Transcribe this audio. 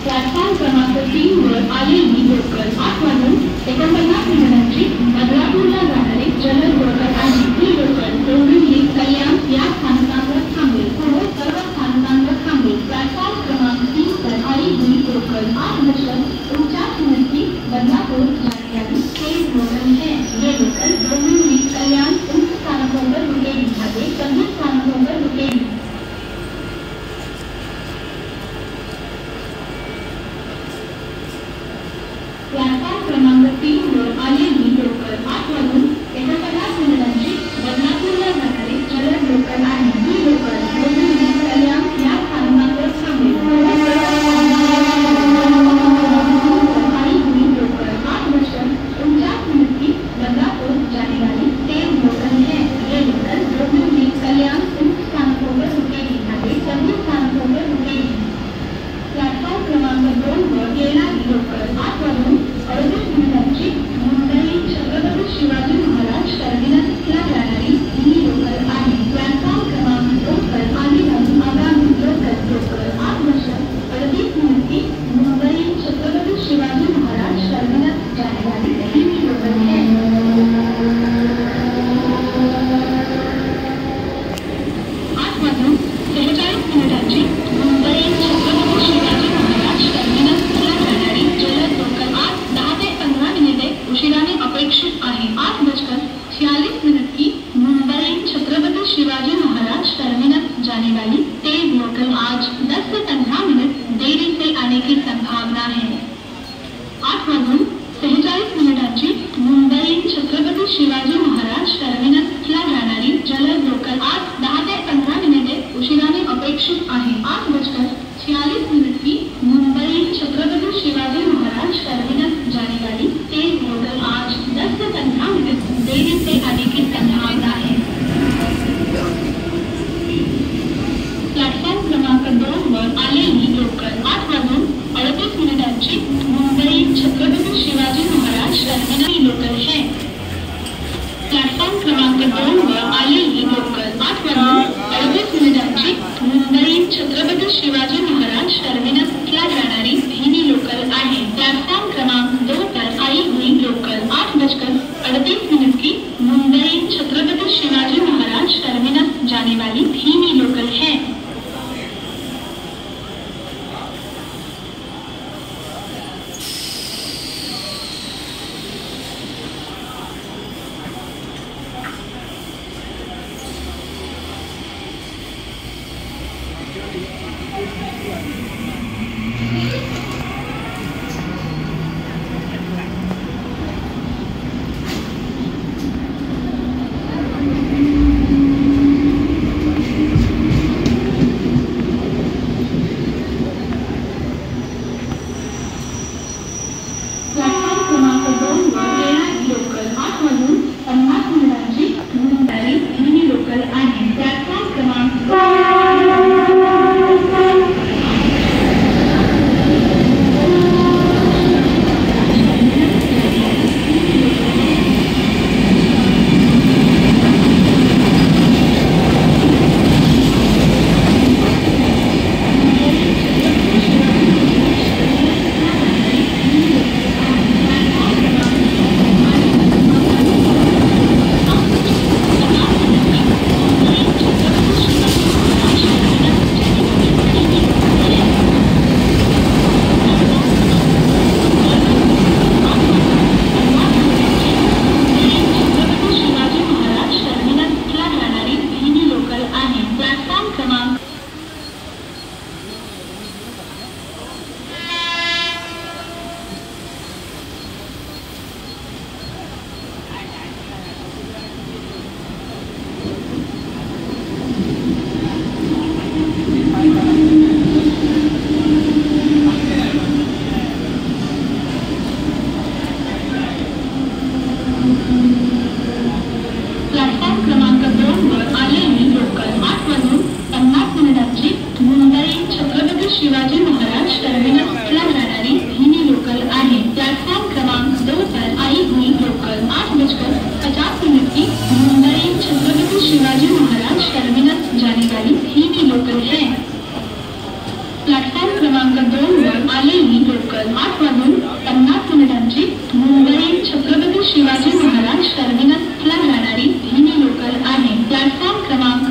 Platform क्रमांक 3 वर आलेली लोकल 8:49 बदलापूरला जाणारी जलद लोकल आहे. ही लोकल डोंबिवली कल्याण या स्थानकांवर थांबेल. पुढे सर्व स्थानकांवर थांबेल. प्लॅटफॉर्म क्रमांक 3 वर आलेली लोकल 8:49 बदलापूर जाने वाली तेज लोकल है. ये लोकल डोंबिवली कल्याण उन स्थानकों पर रुकेगी तथा सभी स्थानकों पर रुकेगी. प्लॅटफॉर्म क्रमांक 3 वर आलेली लोकल 8:49 बदलापूरला जाणारी जलद लोकल आहे. ही लोकल डोंबिवली कल्याण या स्थानकांवर थांबेल. लोकल 8:49 बदलापूर जाने वाली तेज लोकल है. ये लोकल डोंबिवली कल्याण उन स्थानकों पर रुकेगी तथा सभी स्थानकों पर रुकेगी. प्लॅटफॉर्म क्रमांक 2 वर येणारी लोकल 8:38 मुंबई छत्रपती शिवाजी महाराज टर्मिनसला जाणारी ही लोकल आहे. प्लॅटफॉर्म क्रमांक 2 वर आलेली आगामी लोकल 8:38 मुंबई छत्रपती शिवाजी महाराज टर्मिनस जाने वाली ही लोकल है. 8:43 मुंबई छत्रपती शिवाजी महाराज टर्मिनसला जाणारी जलद लोकल 8:10 ते 15 उशिराने अपेक्षित आहे. 8:46 की मुंबई छत्रपति शिवाजी महाराज टर्मिनस जाने वाली तेज लोकल आज 10 से 15 देरी से आने की संभावना है. 8:46 मुंबई छत्रपति शिवाजी महाराज टर्मिनसला जाणारी जलद लोकल 8:10 ते 15 उशिराने अपेक्षित आहे. 8:46 की मुंबई छत्रपति शिवाजी महाराज टर्मिनस जाने वाली तेज लोकल आज 10 से 15 देरी से आने की संभावना है. प्लॅटफॉर्म क्रमांक 2 वर आलेली local 8:38 Mumbai Chhatrapati Shivaji Maharaj terminus local है. प्लॅटफॉर्म क्रमांक 2 वर आलेली लोकल 8:38 मुंबई छत्रपति शिवाजी महाराज टर्मिनसला जाणारी ही लोकल आहे. प्लॅटफॉर्म क्रमांक 2 पर आई हुई लोकल 8:38 की मुंबई छत्रपति शिवाजी महाराज टर्मिनस जाने वाली ही लोकल है. आलेली लोकल 8:50 मुंबई छत्रपती शिवाजी महाराज टर्मिनसला जाणारी ही लोकल आहे. प्लॅटफॉर्म क्रमांक